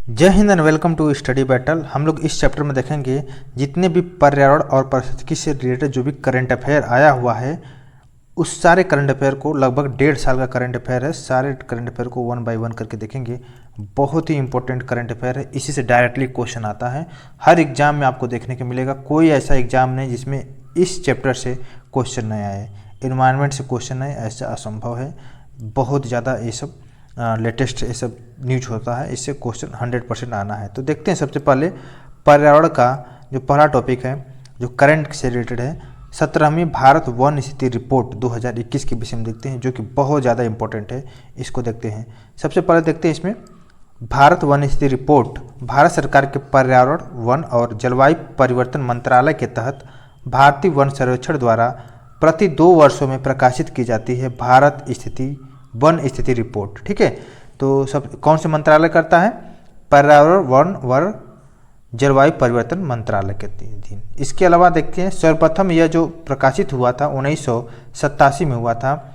जय हिंद and welcome to Study Battle. हम लोग इस चैप्टर में देखेंगे जितने भी पर्यावरण और पारिस्थितिकी से रिलेटेड जो भी करंट अफेयर आया हुआ है उस सारे करंट अफेयर को, लगभग 1.5 साल का करंट अफेयर है, सारे करंट अफेयर को 1 बाय 1 करके देखेंगे। बहुत ही इंपॉर्टेंट करंट अफेयर है, इसी से डायरेक्टली क्वेश्चन आता है। हर एग्जाम में आपको देखने को मिलेगा, कोई ऐसा एग्जाम नहीं जिसमें इस चैप्टर से क्वेश्चन नहीं आए। इन्वायरमेंट से क्वेश्चन आए ऐसा असंभव है। बहुत ज़्यादा ये सब लेटेस्ट ये सब न्यूज होता है, इससे क्वेश्चन 100% आना है। तो देखते हैं सबसे पहले पर्यावरण का जो पहला टॉपिक है जो करंट से रिलेटेड है, 17वीं भारत वन स्थिति रिपोर्ट 2021 के विषय में देखते हैं, जो कि बहुत ज़्यादा इंपॉर्टेंट है। इसको देखते हैं। सबसे पहले देखते हैं इसमें भारत वन स्थिति रिपोर्ट भारत सरकार के पर्यावरण, वन और जलवायु परिवर्तन मंत्रालय के तहत भारतीय वन सर्वेक्षण द्वारा प्रति 2 वर्षों में प्रकाशित की जाती है भारत स्थिति वन स्थिति रिपोर्ट। ठीक है, तो सब कौन से मंत्रालय करता है? पर्यावरण, वन व जलवायु परिवर्तन मंत्रालय के अधीन। इसके अलावा देखते हैं सर्वप्रथम यह जो प्रकाशित हुआ था 1987 में हुआ था,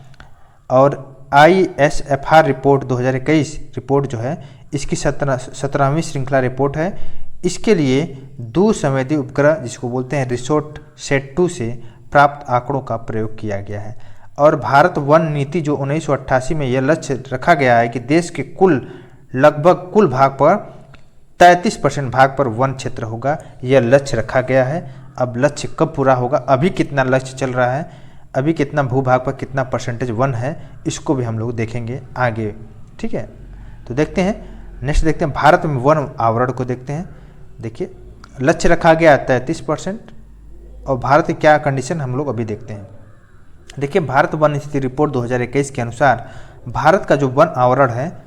और ISFR रिपोर्ट 2021 रिपोर्ट जो है इसकी 17वीं श्रृंखला रिपोर्ट है। इसके लिए दूरसंवेदी उपग्रह जिसको बोलते हैं रिसोर्ट सेट 2 से प्राप्त आंकड़ों का प्रयोग किया गया है। और भारत वन नीति जो 1988 में यह लक्ष्य रखा गया है कि देश के लगभग कुल भाग पर 33% भाग पर वन क्षेत्र होगा, यह लक्ष्य रखा गया है। अब लक्ष्य कब पूरा होगा, अभी कितना लक्ष्य चल रहा है, अभी कितना भूभाग पर कितना परसेंटेज वन है, इसको भी हम लोग देखेंगे आगे। ठीक है, तो देखते हैं नेक्स्ट देखते हैं भारत में वन आवरण को देखते हैं। देखिए लक्ष्य रखा गया 33%, और भारत की क्या कंडीशन हम लोग अभी देखते हैं। देखिए भारत वन स्थिति रिपोर्ट 2021 के अनुसार भारत का जो वन आवरण है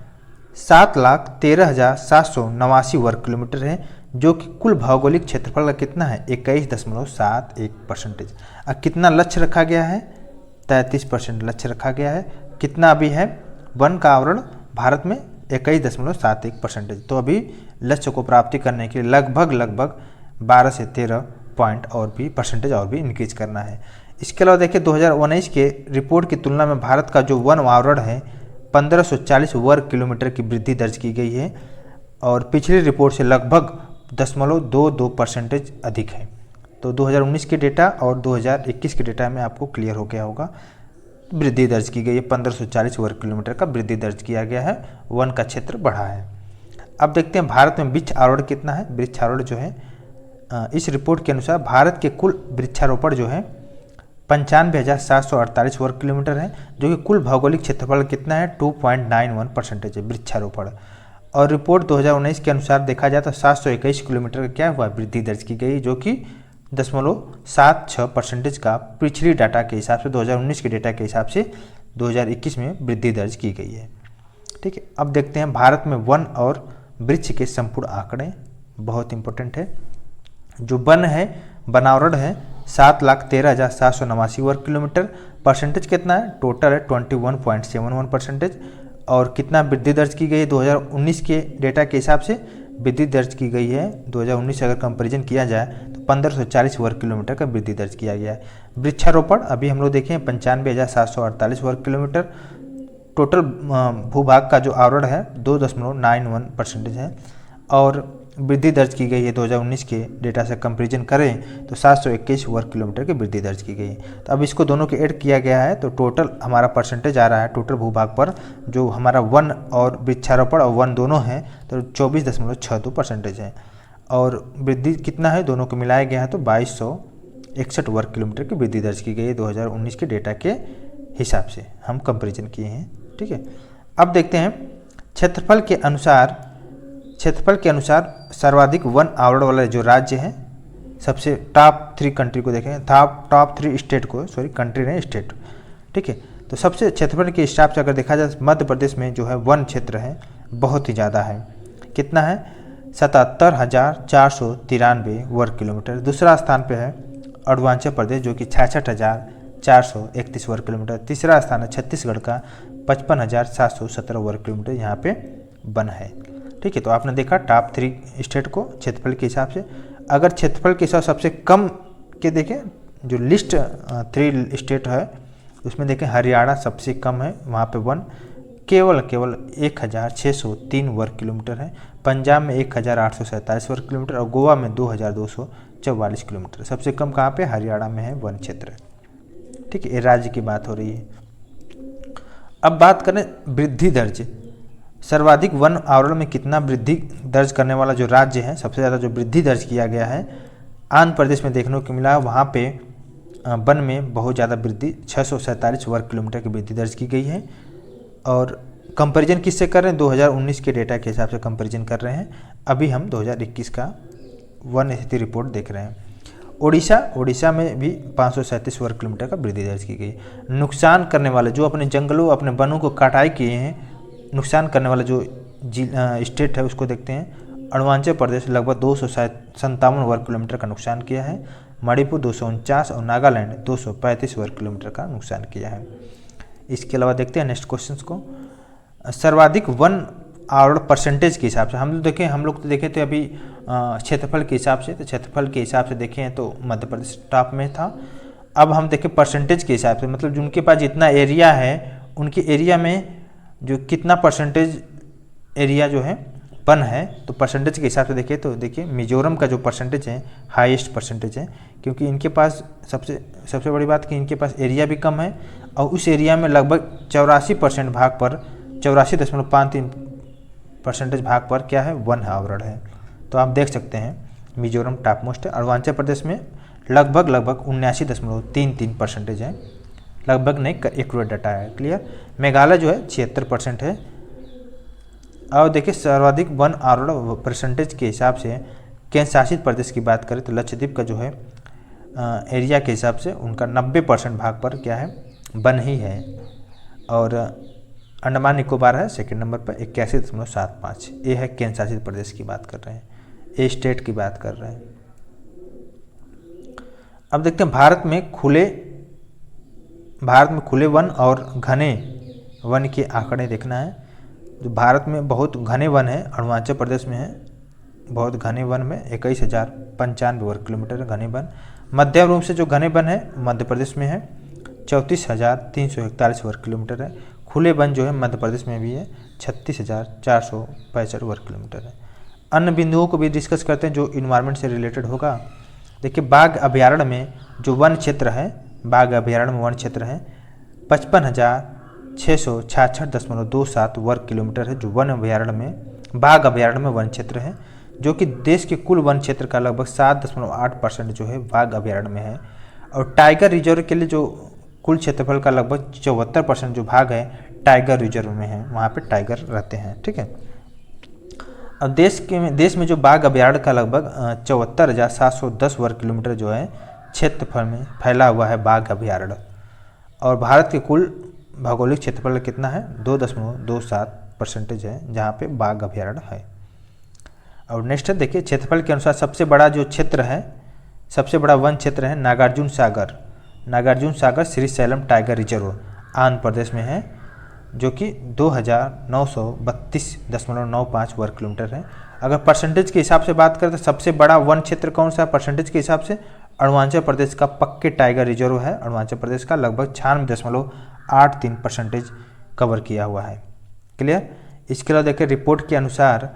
7,13,789 वर्ग किलोमीटर है, जो कि कुल भौगोलिक क्षेत्रफल का कितना है 21.71%। अब कितना लक्ष्य रखा गया है? 33% लक्ष्य रखा गया है। कितना अभी है वन का आवरण भारत में? 21.71%। तो अभी लक्ष्य को प्राप्ति करने के लिए लगभग 12 से 13 पॉइंट और भी परसेंटेज और भी इंक्रीज करना है। इसके अलावा देखिए 2019 के रिपोर्ट की तुलना में भारत का जो वन आवरण है 1540 वर्ग किलोमीटर की वृद्धि दर्ज की गई है, और पिछली रिपोर्ट से लगभग 0.22% अधिक है। तो 2019 के डेटा और 2021 के डेटा में आपको क्लियर हो गया होगा, वृद्धि दर्ज की गई है। 1540 वर्ग किलोमीटर का वृद्धि दर्ज किया गया है, वन का क्षेत्र बढ़ा है। अब देखते हैं भारत में वृक्ष आवरण कितना है। वृक्षारोपण जो है इस रिपोर्ट के अनुसार भारत के कुल वृक्षारोपण जो है 95,748 वर्ग किलोमीटर है, जो कि कुल भौगोलिक क्षेत्रफल कितना है 2.91% है वृक्षारोपण। और रिपोर्ट 2019 के अनुसार देखा जाए तो 721 किलोमीटर का क्या हुआ वृद्धि दर्ज की गई, जो कि 0.76% का पिछली डाटा के हिसाब से 2019 के डेटा के हिसाब से 2021 में वृद्धि दर्ज की गई है। ठीक है, अब देखते हैं भारत में वन और वृक्ष के संपूर्ण आंकड़े, बहुत इंपॉर्टेंट है। जो वन है, वनावरण है 7,13,789 वर्ग किलोमीटर, परसेंटेज कितना है टोटल है 21.71%। और कितना वृद्धि दर्ज की गई है 2019 के डेटा के हिसाब से वृद्धि दर्ज की गई है 2019 से अगर कंपैरिजन किया जाए तो 1540 वर्ग किलोमीटर का वृद्धि दर्ज किया गया है। वृक्षारोपण अभी हम लोग देखें 95,748 वर्ग किलोमीटर, टोटल भूभाग का जो आवरण है 2.91% है, और वृद्धि दर्ज की गई है 2019 के डेटा से कंपैरिजन करें तो 721 वर्ग किलोमीटर की वृद्धि दर्ज की गई है। तो अब इसको दोनों के ऐड किया गया है तो टोटल हमारा परसेंटेज आ रहा है टोटल भूभाग पर, जो हमारा वन और वृक्षारोपण और वन दोनों हैं तो 24.62% है, और वृद्धि कितना है दोनों को मिलाया गया है तो 2261 वर्ग किलोमीटर की वृद्धि दर्ज की गई है 2019 के डेटा के हिसाब से हम कंपेरिजन किए हैं। ठीक है, अब देखते हैं क्षेत्रफल के अनुसार सर्वाधिक वन आवरण वाला जो राज्य है, सबसे टॉप 3 कंट्री को देखें, टॉप 3 स्टेट को, सॉरी कंट्री नहीं स्टेट। ठीक है, तो सबसे क्षेत्रफल के हिसाब से अगर देखा जाए मध्य प्रदेश में जो है वन क्षेत्र है बहुत ही ज़्यादा है। कितना है 77,493 वर्ग किलोमीटर। दूसरा स्थान पे है अरुणाचल प्रदेश जो कि 66,431 वर्ग किलोमीटर। तीसरा स्थान है छत्तीसगढ़ का 55,717 वर्ग किलोमीटर, यहाँ पे वन है। ठीक है, तो आपने देखा टॉप 3 स्टेट को क्षेत्रफल के हिसाब से। अगर क्षेत्रफल के हिसाब सबसे कम के देखें, जो लिस्ट 3 स्टेट है उसमें देखें हरियाणा सबसे कम है, वहाँ पे वन केवल 1603 वर्ग किलोमीटर है। पंजाब में 1847 वर्ग किलोमीटर और गोवा में 2244 किलोमीटर। सबसे कम कहाँ पे? हरियाणा में है वन क्षेत्र। ठीक है, ये राज्य की बात हो रही है। अब बात करें वृद्धि दर्ज, सर्वाधिक वन आवरण में कितना वृद्धि दर्ज करने वाला जो राज्य है, सबसे ज़्यादा जो वृद्धि दर्ज किया गया है आंध्र प्रदेश में देखने को मिला। वहाँ पे वन में बहुत ज़्यादा वृद्धि 647 वर्ग किलोमीटर की वृद्धि दर्ज की गई है। और कंपैरिजन किससे कर रहे हैं? 2019 के डेटा के हिसाब से कंपैरिजन कर रहे हैं। अभी हम 2021 का वन स्थिति रिपोर्ट देख रहे हैं। उड़ीसा में भी 537 वर्ग किलोमीटर का वृद्धि दर्ज की गई। नुकसान करने वाले जो अपने जंगलों, अपने वनों को कटाई किए हैं, नुकसान करने वाला जो स्टेट है उसको देखते हैं। अरुणाचल प्रदेश लगभग 257 वर्ग किलोमीटर का नुकसान किया है। मणिपुर 249 और नागालैंड 235 वर्ग किलोमीटर का नुकसान किया है। इसके अलावा देखते हैं नेक्स्ट क्वेश्चन को, सर्वाधिक वन आवरण परसेंटेज के हिसाब से। हम लोग तो देखें तो अभी क्षेत्रफल के हिसाब से, तो क्षेत्रफल के हिसाब से देखें तो मध्य प्रदेश टॉप में था। अब हम देखें परसेंटेज के हिसाब से, मतलब जिनके पास जितना एरिया है उनके एरिया में जो कितना परसेंटेज एरिया जो है वन है, तो परसेंटेज के हिसाब से देखें तो देखिए मिजोरम का जो परसेंटेज है हाईएस्ट परसेंटेज है, क्योंकि इनके पास सबसे बड़ी बात कि इनके पास एरिया भी कम है और उस एरिया में लगभग 84% भाग पर 84.53% भाग पर क्या है? वन आवरण है। तो आप देख सकते हैं मिजोरम टॉप मोस्ट है। अरुणाचल प्रदेश में लगभग 79.33% है, लगभग नहीं, एक्यूरेट डाटा है, क्लियर। मेघालय जो है 76% है। और देखिए सर्वाधिक वन आवरण परसेंटेज के हिसाब से केंद्र शासित प्रदेश की बात करें तो लक्षद्वीप का जो है एरिया के हिसाब से उनका 90% भाग पर क्या है? वन ही है। और अंडमान निकोबार है सेकंड नंबर पर 81.75। ये है केंद्र शासित प्रदेश की बात कर रहे हैं, ये स्टेट की बात कर रहे हैं। अब देखते हैं भारत में खुले वन और घने वन के आंकड़े देखना है। जो भारत में बहुत घने वन है, अरुणाचल प्रदेश में है बहुत घने वन में 21,095 वर्ग किलोमीटर घने वन। मध्यम रूप से जो घने वन है मध्य प्रदेश में है 34,341 वर्ग किलोमीटर है। खुले वन जो है मध्य प्रदेश में भी है 36,465 वर्ग किलोमीटर है। अन्य बिंदुओं को भी डिस्कस करते हैं जो इन्वायरमेंट से रिलेटेड होगा। देखिए बाघ अभयारण्य में जो वन क्षेत्र है, बाघ अभयारण्य में वन क्षेत्र है 55,666.27 वर्ग किलोमीटर है, जो वन अभयारण्य में बाघ अभयारण्य में वन क्षेत्र है, जो कि देश के कुल वन क्षेत्र का लगभग 7.8% जो है बाघ अभयारण्य में है। और टाइगर रिजर्व के लिए जो कुल क्षेत्रफल का लगभग 74% जो भाग है टाइगर रिजर्व में है, वहाँ पे टाइगर रहते हैं। ठीक है, अब देश में जो बाघ अभयारण्य का लगभग 74,710 वर्ग किलोमीटर जो है क्षेत्रफल में फैला हुआ है बाघ अभयारण्य। और भारत के कुल भौगोलिक क्षेत्रफल कितना है? 2.27% है जहाँ पे बाघ अभयारण्य है। और नेक्स्ट देखिए क्षेत्रफल के अनुसार सबसे बड़ा जो क्षेत्र है, सबसे बड़ा वन क्षेत्र है नागार्जुन सागर श्रीशैलम टाइगर रिजर्व आंध्र प्रदेश में है, जो कि 2,932.95 वर्ग किलोमीटर है। अगर परसेंटेज के हिसाब से बात करें तो सबसे बड़ा वन क्षेत्र कौन सा है परसेंटेज के हिसाब से? अरुणाचल प्रदेश का पक्के टाइगर रिजर्व है। अरुणाचल प्रदेश का लगभग 96.83% कवर किया हुआ है, क्लियर। इसके अलावा देखिए रिपोर्ट के अनुसार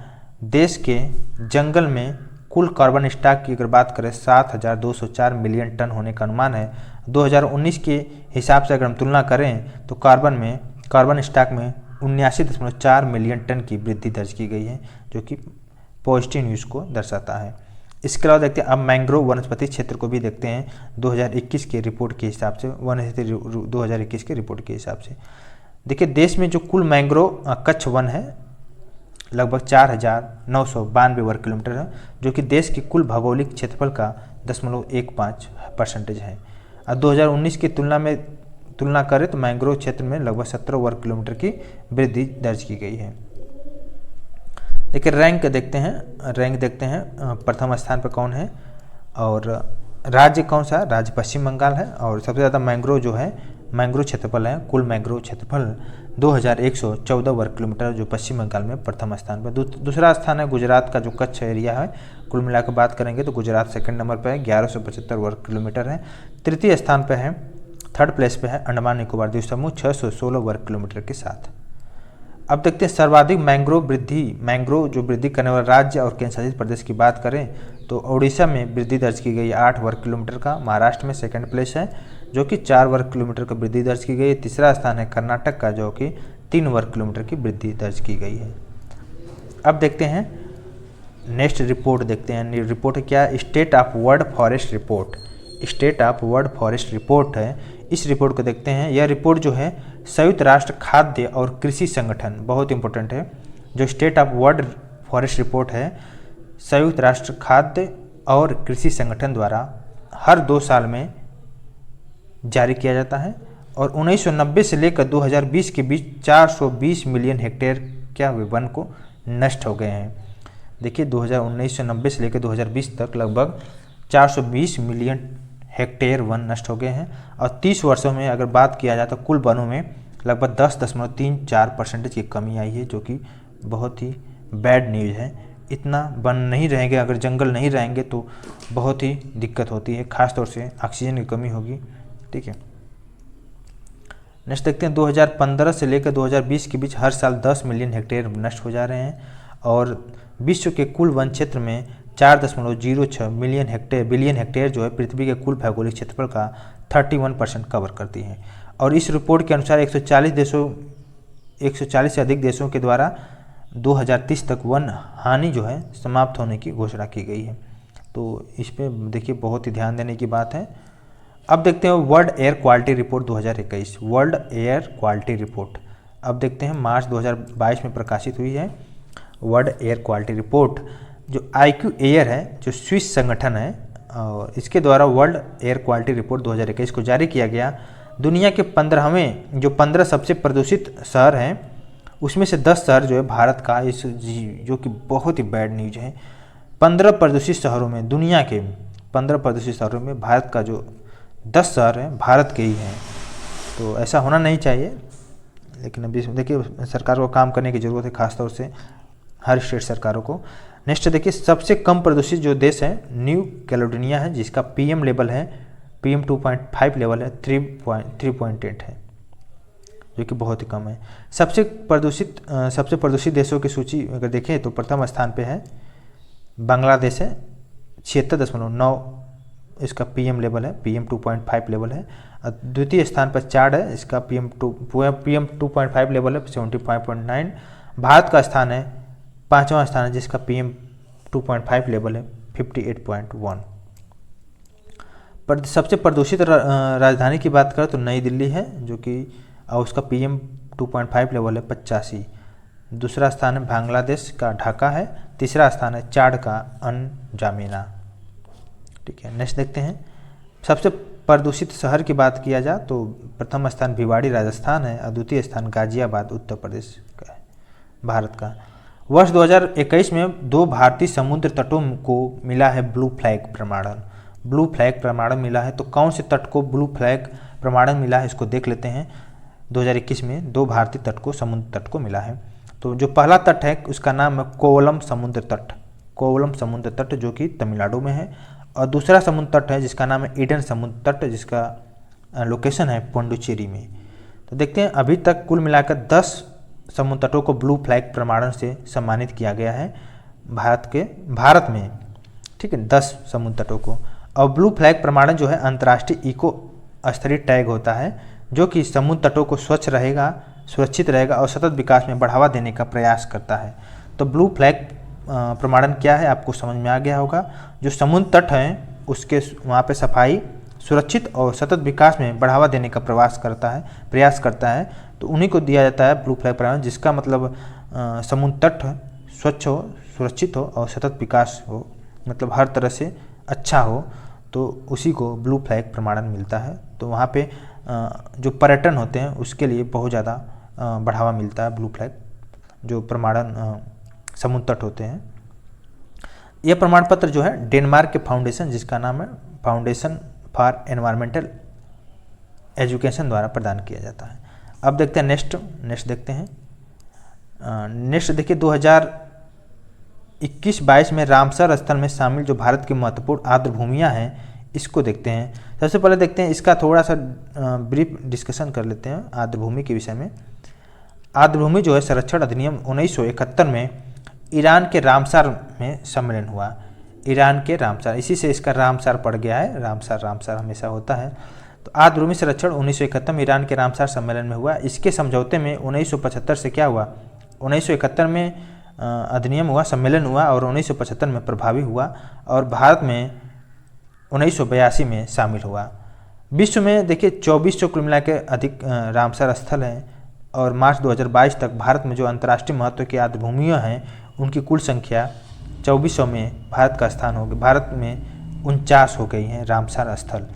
देश के जंगल में कुल कार्बन स्टॉक की अगर बात करें 7,204 मिलियन टन होने का अनुमान है। 2019 के हिसाब से अगर हम तुलना करें तो कार्बन स्टॉक में 79.4 मिलियन टन की वृद्धि दर्ज की गई है, जो कि पॉजिटिव न्यूज़ को दर्शाता है। इसके अलावा देखते हैं अब मैंग्रोव वनस्पति क्षेत्र को भी देखते हैं 2021 के रिपोर्ट के हिसाब से, 2021 के रिपोर्ट के हिसाब से। देखिए देश में जो कुल मैंग्रोव कच्छ वन है लगभग 4,992 वर्ग किलोमीटर है, जो कि देश के कुल भौगोलिक क्षेत्रफल का 0.15% है। और 2019 की तुलना करें तो मैंग्रोव क्षेत्र में लगभग 17 वर्ग किलोमीटर की वृद्धि दर्ज की गई है। देखिए रैंक देखते हैं प्रथम स्थान पर कौन है और राज्य कौन सा? राज्य पश्चिम बंगाल है। और सबसे ज़्यादा मैंग्रोव जो है मैंग्रोव क्षेत्रफल है, कुल मैंग्रोव क्षेत्रफल 2,114 वर्ग किलोमीटर, जो पश्चिम बंगाल में प्रथम स्थान पर। दूसरा स्थान है गुजरात का जो कच्छ एरिया है, कुल मिलाकर बात करेंगे तो गुजरात सेकंड नंबर पर है 1175 वर्ग किलोमीटर है। तृतीय स्थान पर है, थर्ड प्लेस पे है अंडमान निकोबार द्वीप समूह 616 वर्ग किलोमीटर के साथ। अब देखते हैं सर्वाधिक मैंग्रोव जो वृद्धि करने वाला राज्य और केंद्र शासित प्रदेश की बात करें तो उड़ीसा में वृद्धि दर्ज की गई 8 वर्ग किलोमीटर का। महाराष्ट्र में सेकंड प्लेस है जो कि 4 वर्ग किलोमीटर का वृद्धि दर्ज की गई है। तीसरा स्थान है कर्नाटक का जो कि 3 वर्ग किलोमीटर की वृद्धि दर्ज की गई है। अब देखते हैं नेक्स्ट रिपोर्ट देखते हैं। रिपोर्ट क्या है? State of world forest report. State of world forest report है। इस रिपोर्ट को देखते हैं। यह रिपोर्ट जो है संयुक्त राष्ट्र खाद्य और कृषि संगठन, बहुत इंपॉर्टेंट है, जो state of world forest report है संयुक्त राष्ट्र खाद्य और कृषि संगठन द्वारा हर 2 साल में जारी किया जाता है और 1990 से लेकर 2020 के बीच 420 मिलियन हेक्टेयर क्या हुए वन को नष्ट हो गए हैं। देखिए 1990 से लेकर 2020 तक लगभग 420 मिलियन हेक्टेयर वन नष्ट हो गए हैं और 30 वर्षों में अगर बात किया जाए तो कुल वनों में लगभग 10.34% की कमी आई है, जो कि बहुत ही बैड न्यूज़ है। इतना वन नहीं रहेंगे, अगर जंगल नहीं रहेंगे तो बहुत ही दिक्कत होती है, खासतौर से ऑक्सीजन की कमी होगी। ठीक है, नेक्स्ट देखते हैं। 2015 से लेकर 2020 के बीच हर साल 10 मिलियन हेक्टेयर नष्ट हो जा रहे हैं और विश्व के कुल वन क्षेत्र में 4.06 बिलियन हेक्टेयर जो है पृथ्वी के कुल भौगोलिक क्षेत्रफल का 31% कवर करती है। और इस रिपोर्ट के अनुसार 140 से अधिक देशों के द्वारा 2030 तक वन हानि जो है समाप्त होने की घोषणा की गई है। तो इस पे देखिए बहुत ही ध्यान देने की बात है। अब देखते हैं world air quality report 2021, world air quality report. अब देखते हैं मार्च 2022 में प्रकाशित हुई है वर्ल्ड एयर क्वालिटी रिपोर्ट। जो IQ एयर है, जो स्विस संगठन है, और इसके द्वारा वर्ल्ड एयर क्वालिटी रिपोर्ट 2021 को जारी किया गया। दुनिया के 15 सबसे प्रदूषित शहर हैं उसमें से 10 शहर जो है भारत का, इस जो कि बहुत ही बैड न्यूज है। 15 प्रदूषित शहरों में, दुनिया के 15 प्रदूषित शहरों में भारत का जो 10 शहर हैं भारत के ही हैं। तो ऐसा होना नहीं चाहिए, लेकिन अभी देखिए सरकार को काम करने की ज़रूरत है, खासतौर से हर स्टेट सरकारों को। नेक्स्ट देखिए सबसे कम प्रदूषित जो देश है न्यू कैलेडोनिया है, जिसका PM लेवल है PM 2.5 लेवल है 3.8 है, जो कि बहुत ही कम है। सबसे प्रदूषित देशों की सूची अगर देखें तो प्रथम स्थान पे है बांग्लादेश है, 76.9 इसका PM लेवल है, PM 2.5 लेवल है। द्वितीय स्थान पर चाड है, इसका PM 2.5 लेवल है 75.9। भारत का स्थान है 5वां स्थान है, जिसका PM 2.5 लेवल है 58.1। सबसे प्रदूषित राजधानी की बात करें तो नई दिल्ली है, जो कि उसका PM 2.5 लेवल है 85। दूसरा स्थान है बांग्लादेश का ढाका है। तीसरा स्थान है चाड का अनजामिना। ठीक है, नेक्स्ट देखते हैं। सबसे प्रदूषित शहर की बात किया जाए तो प्रथम स्थान भिवाड़ी राजस्थान है और द्वितीय स्थान गाजियाबाद उत्तर प्रदेश का है भारत का। वर्ष 2021 में 2 भारतीय समुद्र तटों को मिला है ब्लू फ्लैग प्रमाणन। ब्लू फ्लैग प्रमाणन मिला है, तो कौन से तट को ब्लू फ्लैग प्रमाणन मिला है इसको देख लेते हैं। 2021 में 2 भारतीय तट को समुद्र तट को मिला है। तो जो पहला तट है उसका नाम है कोवलम समुद्र तट, कोवलम समुद्र तट जो कि तमिलनाडु में है। और दूसरा समुद्र तट है जिसका नाम है ईडन समुद्र तट, जिसका लोकेशन है पुडुचेरी में। तो देखते हैं अभी तक कुल मिलाकर 10 समुद्र तटों को ब्लू फ्लैग प्रमाणन से सम्मानित किया गया है भारत में। ठीक है, 10 समुद्र तटों को। और ब्लू फ्लैग प्रमाणन जो है अंतर्राष्ट्रीय इको स्तरीय टैग होता है, जो कि समुद्र तटों को स्वच्छ रहेगा, सुरक्षित रहेगा और सतत विकास में बढ़ावा देने का प्रयास करता है। तो ब्लू फ्लैग प्रमाणन क्या है आपको समझ में आ गया होगा। जो समुद्र तट हैं उसके वहाँ पे सफाई, सुरक्षित और सतत विकास में बढ़ावा देने का प्रयास करता है, तो उन्हीं को दिया जाता है ब्लू फ्लैग प्रमाणन, जिसका मतलब समुद्र तट स्वच्छ हो, सुरक्षित हो और सतत विकास हो, मतलब हर तरह से अच्छा हो, तो उसी को ब्लू फ्लैग प्रमाणन मिलता है। तो वहाँ पे जो पर्यटन होते हैं उसके लिए बहुत ज़्यादा बढ़ावा मिलता है ब्लू फ्लैग जो प्रमाणन समुद्र तट होते हैं। यह प्रमाण पत्र जो है डेनमार्क के फाउंडेशन, जिसका नाम है फाउंडेशन फॉर एनवायरमेंटल एजुकेशन, द्वारा प्रदान किया जाता है। अब देखते हैं नेक्स्ट देखते हैं। नेक्स्ट देखिए 2021-22 में रामसर स्थल में शामिल जो भारत की महत्वपूर्ण आर्द्र भूमियाँ हैं इसको देखते हैं। सबसे पहले देखते हैं इसका थोड़ा सा ब्रीफ डिस्कशन कर लेते हैं आर्द्र भूमि के विषय में। आर्द्रभूमि जो है संरक्षण अधिनियम 1971 में ईरान के रामसार में सम्मेलन हुआ। ईरान के रामसार, इसी से इसका रामसार पड़ गया है, रामसार रामसार हमेशा होता है। तो आर्द्रभूमि संरक्षण 1971 में ईरान के रामसार सम्मेलन में हुआ। इसके समझौते में 1975 से क्या हुआ, 1971 में अधिनियम हुआ, सम्मेलन हुआ और 1975 में प्रभावी हुआ और भारत में 1982 में शामिल हुआ। विश्व में देखिए 2400 कुल मिला के अधिक रामसार स्थल हैं और मार्च 2022 तक भारत में जो अंतर्राष्ट्रीय महत्व की आर्द्रभूमियाँ हैं उनकी कुल संख्या 2400 में भारत का स्थान हो गया। भारत में 49 हो गई हैं रामसार स्थल।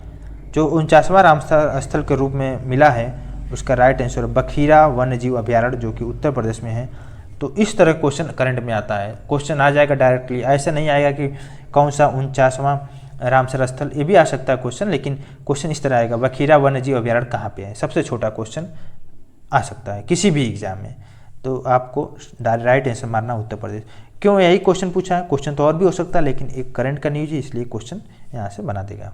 जो 49वां रामसार स्थल के रूप में मिला है उसका राइट आंसर बखीरा वन्य जीव अभयारण्य जो कि उत्तर प्रदेश में है। तो इस तरह क्वेश्चन करंट में आता है, क्वेश्चन आ जाएगा डायरेक्टली, ऐसा नहीं आएगा कि कौन सा 49वां रामसर स्थल, ये भी आ सकता है क्वेश्चन, लेकिन क्वेश्चन इस तरह आएगा बखीरा वन्य जीव अभयारण्य कहाँ पे है। सबसे छोटा क्वेश्चन आ सकता है किसी भी एग्जाम में, तो आपको राइट आंसर मारना उत्तर प्रदेश। क्यों यही क्वेश्चन पूछा है, क्वेश्चन तो और भी हो सकता है लेकिन एक करंट का न्यूज है इसलिए क्वेश्चन यहाँ से बना देगा।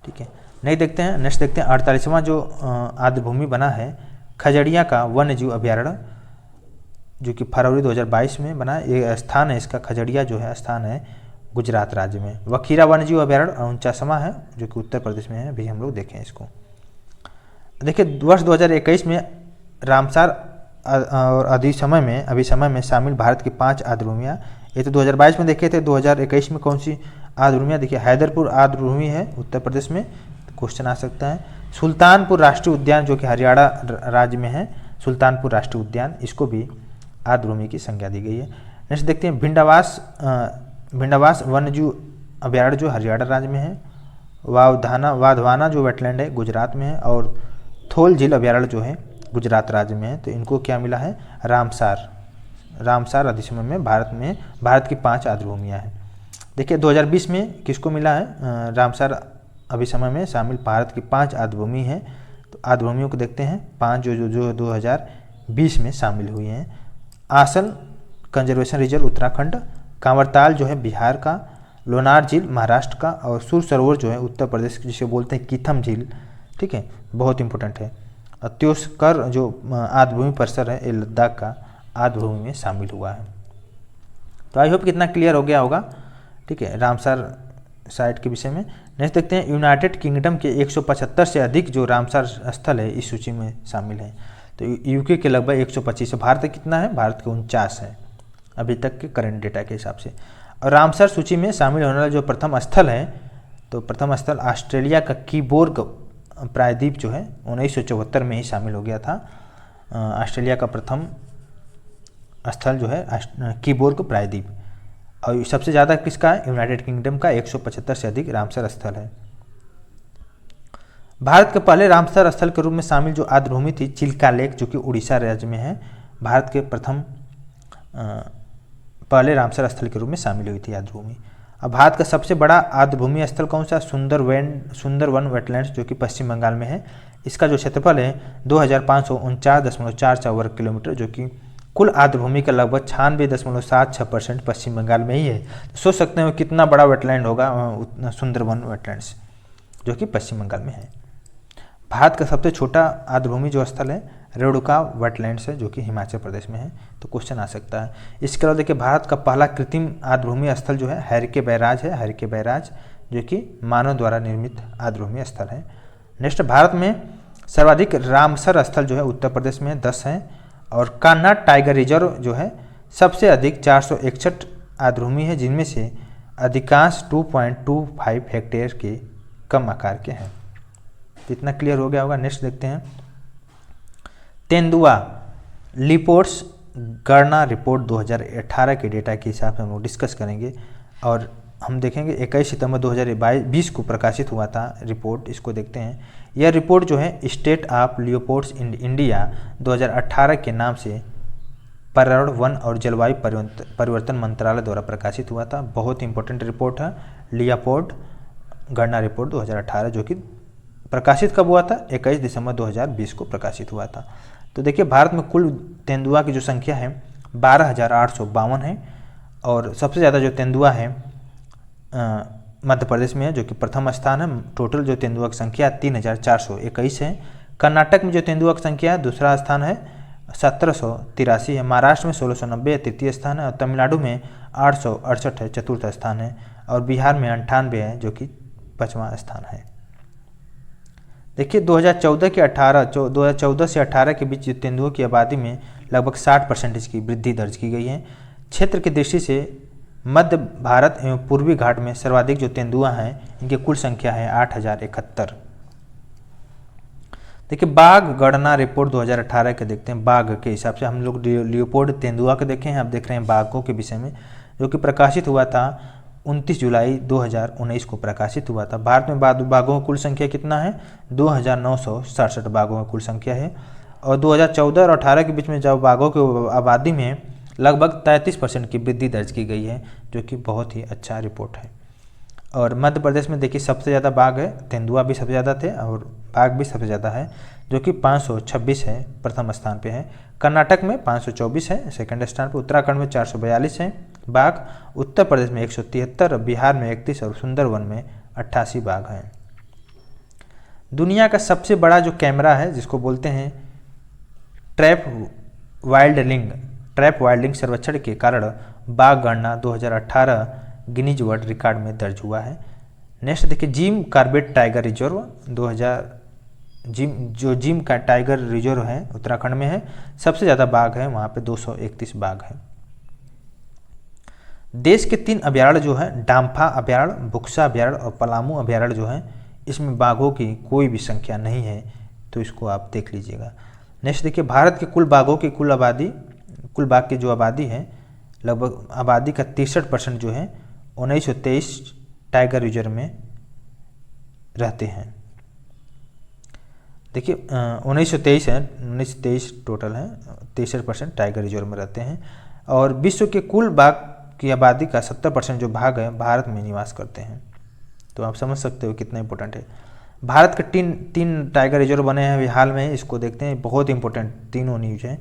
ठीक है, नहीं देखते हैं, नेक्स्ट देखते हैं 48वां जो आर्द्रभूमि बना है खजड़िया का वन्य जीव अभयारण्य जो कि फरवरी 2022 में बना। ये स्थान है इसका, खजड़िया जो है स्थान है गुजरात राज्य में। बखीरा वन्य जीव अभयारण्य 49वां है जो कि उत्तर प्रदेश में है। अभी हम लोग देखें इसको, देखिए वर्ष 2021 में रामसार और अभी समय में शामिल भारत की 5 आर्द्रभूमियाँ। ये तो 2022 में देखे थे, 2021 में कौन सी आर्द्रभूमियाँ, देखिए हैदरपुर आर्द्रभूमि है उत्तर प्रदेश में, तो क्वेश्चन आ सकता है। सुल्तानपुर राष्ट्रीय उद्यान जो कि हरियाणा राज्य में है, सुल्तानपुर राष्ट्रीय उद्यान, इसको भी आर्द्रभूमि की संज्ञा दी गई है। नेक्स्ट देखते हैं भिंडवास वन्य जीव अभयारण्य जो हरियाणा राज्य में है। वाधवाना जो वेटलैंड है गुजरात में है और थोल झील अभयारण्य जो है गुजरात राज्य में है। तो इनको क्या मिला है, रामसार अधिनियम में भारत की 5 आर्द्रभूमियाँ हैं। देखिए 2020 में किसको मिला है, रामसार अभिसमय में शामिल भारत की 5 आर्द्रभूमि हैं। तो आर्द्रभूमियों को देखते हैं 5 जो 2020 में शामिल हुई हैं। आसन कंजर्वेशन रिजर्व उत्तराखंड, कांवरताल जो है बिहार का, लोनार झील महाराष्ट्र का और सुर सरोवर जो है उत्तर प्रदेश जिसे बोलते हैं कीथम झील, ठीक है, बहुत इंपॉर्टेंट है। त्योस्कर जो आर्द्रभूमि परिसर है ये लद्दाख का आर्द्रभूमि में शामिल हुआ है। तो आई होप कितना क्लियर हो गया होगा, ठीक है, रामसार साइट के विषय में। नेक्स्ट देखते हैं यूनाइटेड किंगडम के 175 से अधिक जो रामसार स्थल है इस सूची में शामिल है। तो यूके के लगभग 125 है, भारत कितना है, भारत के 49 है अभी तक के करंट डेटा के हिसाब से। और रामसार सूची में शामिल होने वाला जो प्रथम स्थल है, तो प्रथम स्थल ऑस्ट्रेलिया का कीबोर्ग प्रायद्वीप जो है 1974 में ही शामिल हो गया था। ऑस्ट्रेलिया का प्रथम स्थल जो है कीबोर्ग प्रायद्वीप। और सबसे ज़्यादा किसका है, यूनाइटेड किंगडम का 175 से अधिक रामसार स्थल है। भारत के पहले रामसार स्थल के रूप में शामिल जो आर्द्रभूमि थी चिल्का लेक जो कि उड़ीसा राज्य में है, भारत के प्रथम पहले रामसार स्थल के रूप में शामिल हुई थी आर्द्रभूमि। अब भारत का सबसे बड़ा आर्द्रभूमि स्थल कौन सा, सुंदरवन वेटलैंड्स जो कि पश्चिम बंगाल में है। इसका जो क्षेत्रफल है 2549.44 वर्ग किलोमीटर जो कि कुल आर्द्रभूमि का लगभग 96.76% पश्चिम बंगाल में ही है। तो सोच सकते हैं कितना बड़ा वेटलैंड होगा सुंदरवन वेटलैंड्स जो कि पश्चिम बंगाल में है। भारत का सबसे छोटा आर्द्रभूमि जो स्थल है रेणुका वेटलैंड्स है जो कि हिमाचल प्रदेश में है। तो क्वेश्चन आ सकता है। इसके अलावा देखिए भारत का पहला कृत्रिम आर्द्रभूमि स्थल जो है हरिके बैराज जो कि मानव द्वारा निर्मित आर्द्रभूमि स्थल है। नेक्स्ट भारत में सर्वाधिक रामसर स्थल जो है उत्तर प्रदेश में 10 हैं और कान्हा टाइगर रिजर्व जो है सबसे अधिक 461 आर्द्रभूमि है जिनमें से अधिकांश 2.25 हेक्टेयर के कम आकार के हैं। इतना क्लियर हो गया होगा। नेक्स्ट देखते हैं तेंदुआ लिपोर्ट्स गणना रिपोर्ट 2018 के डेटा के हिसाब से हम लोग डिस्कस करेंगे और हम देखेंगे 21 सितंबर 2020 को प्रकाशित हुआ था रिपोर्ट, इसको देखते हैं। यह रिपोर्ट जो है स्टेट ऑफ लियोपोर्ट्स इन इंडिया 2018 के नाम से पर्यावरण वन और जलवायु परिवर्तन मंत्रालय द्वारा प्रकाशित हुआ था। बहुत इंपॉर्टेंट रिपोर्ट है लियोपोर्ट गणना रिपोर्ट 2018 जो कि प्रकाशित कब हुआ था, 21 दिसंबर 2020 को प्रकाशित हुआ था। तो देखिए भारत में कुल तेंदुआ की जो संख्या है 12,852 है और सबसे ज़्यादा जो तेंदुआ है मध्य प्रदेश में है जो कि प्रथम स्थान है। टोटल जो तेंदुआ की संख्या 3,421 है। कर्नाटक में जो तेंदुआ की संख्या है दूसरा स्थान है 1783 है। महाराष्ट्र में 1690 है, तृतीय स्थान है। और तमिलनाडु में 868 है, चतुर्थ स्थान है। और बिहार में 98 है, जो कि 5वां स्थान है। देखिए 2014 से 18 के बीच तेंदुओं की आबादी में लगभग 60% की वृद्धि दर्ज की गई है। क्षेत्र की दृष्टि से मध्य भारत एवं पूर्वी घाट में सर्वाधिक जो तेंदुआ हैं इनकी कुल संख्या है 8071। देखिए बाघ गणना रिपोर्ट 2018 के देखते हैं। बाघ के हिसाब से हम लोग लियोपोल्ड तेंदुआ के देखे हैं, अब देख रहे हैं बाघों के विषय में, जो कि प्रकाशित हुआ था 29 जुलाई 2019 को प्रकाशित हुआ था। भारत में बाघों की कुल संख्या कितना है? 2967 बाघों की कुल संख्या है। और 2014 और 18 के बीच में जब बाघों की आबादी में लगभग 33% की वृद्धि दर्ज की गई है, जो कि बहुत ही अच्छा रिपोर्ट है। और मध्य प्रदेश में देखिए सबसे ज़्यादा बाघ है, तेंदुआ भी सबसे ज़्यादा थे और बाघ भी सबसे ज़्यादा है, जो कि 526 है, प्रथम स्थान पे है। कर्नाटक में 524 है, सेकंड स्थान पे। उत्तराखंड में 442 है बाघ, उत्तर प्रदेश में 173, बिहार में 31 और सुंदरवन में 88 बाघ हैं। दुनिया का सबसे बड़ा जो कैमरा है जिसको बोलते हैं ट्रैप वाइल्डिंग सर्वेक्षण के कारण बाघ गणना 2018 गिनीज वर्ल्ड रिकॉर्ड में दर्ज हुआ है। नेक्स्ट देखिए Jim Corbett tiger reserve 2000 gym का टाइगर रिजर्व है उत्तराखंड में है, सबसे ज़्यादा बाघ है वहाँ पे 231 बाघ है। देश के 3 अभयारण्य जो है डाम्फा अभयारण्य, बुक्सा अभयारण्य और पलामू अभयारण्य जो है इसमें बाघों की कोई भी संख्या नहीं है, तो इसको आप देख लीजिएगा। नेक्स्ट देखिए भारत के कुल बाघों की कुल बाघ की जो आबादी है लगभग आबादी का 63% जो है 1923 टाइगर रिजर्व में रहते हैं। देखिए 1923 टोटल है, 63% टाइगर रिजर्व में रहते हैं। और विश्व के कुल बाघ की आबादी का 70% जो भाग है भारत में निवास करते हैं, तो आप समझ सकते हो कितना इंपॉर्टेंट है। भारत के तीन टाइगर रिजर्व बने हैं अभी हाल में, इसको देखते हैं, बहुत इंपॉर्टेंट तीनों न्यूज हैं।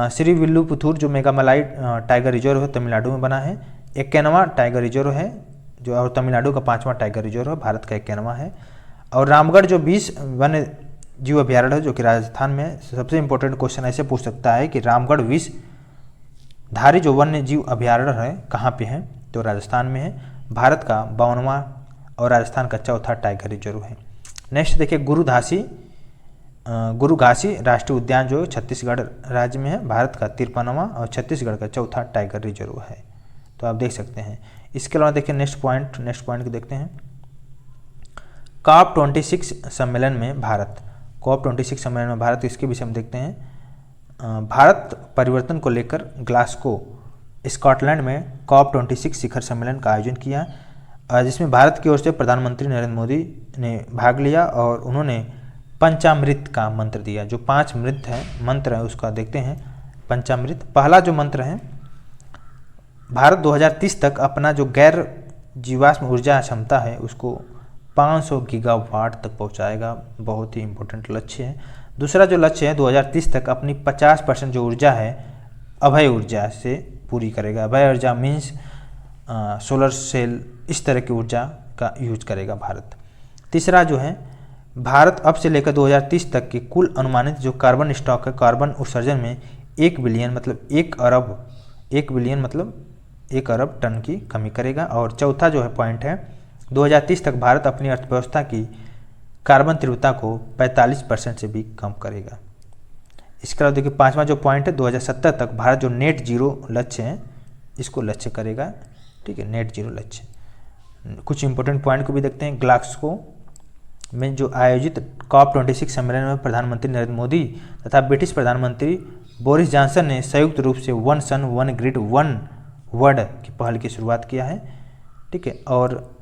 श्रीविल्लुपुथुर जो मेघामलाई टाइगर रिजर्व है तमिलनाडु में बना है, 91वां टाइगर रिजर्व है जो, और तमिलनाडु का 5वां टाइगर रिजर्व है, भारत का 91वां है। और रामगढ़ जो 20 वन्य जीव अभयारण्य है जो कि राजस्थान में। सबसे इंपॉर्टेंट क्वेश्चन ऐसे पूछ सकता है कि रामगढ़ 20 धारी जो वन्य जीव अभयारण्य है कहाँ पे है, तो राजस्थान में है। भारत का 52वां और राजस्थान का 4था टाइगर रिजर्व है। नेक्स्ट देखिए गुरु घासी राष्ट्रीय उद्यान जो छत्तीसगढ़ राज्य में है, भारत का 53वां और छत्तीसगढ़ का 4था टाइगर रिजर्व है, तो आप देख सकते हैं। इसके अलावा देखिए नेक्स्ट पॉइंट को देखते हैं। COP26 सम्मेलन में भारत, COP26 सम्मेलन में भारत, इसके विषय में देखते हैं। भारत परिवर्तन को लेकर ग्लासगो स्कॉटलैंड में COP26 शिखर सम्मेलन का आयोजन किया, जिसमें भारत की ओर से प्रधानमंत्री नरेंद्र मोदी ने भाग लिया और उन्होंने पंचामृत का मंत्र दिया। जो 5 मंत्र है उसका देखते हैं। पंचामृत, पहला जो मंत्र है, भारत 2030 तक अपना जो गैर जीवाश्म ऊर्जा क्षमता है उसको 500 गीगावाट तक पहुंचाएगा, बहुत ही इंपॉर्टेंट लक्ष्य है। दूसरा जो लक्ष्य है 2030 तक अपनी 50% जो ऊर्जा है अभय ऊर्जा से पूरी करेगा। अभय ऊर्जा मीन्स सोलर सेल, इस तरह की ऊर्जा का यूज करेगा भारत। तीसरा जो है भारत अब से लेकर 2030 तक की कुल अनुमानित जो कार्बन स्टॉक है, कार्बन उत्सर्जन में 1 बिलियन मतलब 1 अरब टन की कमी करेगा। और चौथा जो है पॉइंट है 2030 तक भारत अपनी अर्थव्यवस्था की कार्बन तीव्रता को 45% से भी कम करेगा। इसके अलावा देखिए 5वां जो पॉइंट है 2070 तक भारत जो नेट जीरो लक्ष्य है इसको लक्ष्य करेगा, ठीक है, नेट जीरो लक्ष्य। कुछ इंपॉर्टेंट पॉइंट को भी देखते हैं। ग्लासगो में जो आयोजित COP26 सम्मेलन में प्रधानमंत्री नरेंद्र मोदी तथा ब्रिटिश प्रधानमंत्री बोरिस जॉनसन ने संयुक्त रूप से 1 सन 1 ग्रिड 1 वर्ल्ड की पहल की शुरुआत किया है, ठीक है। और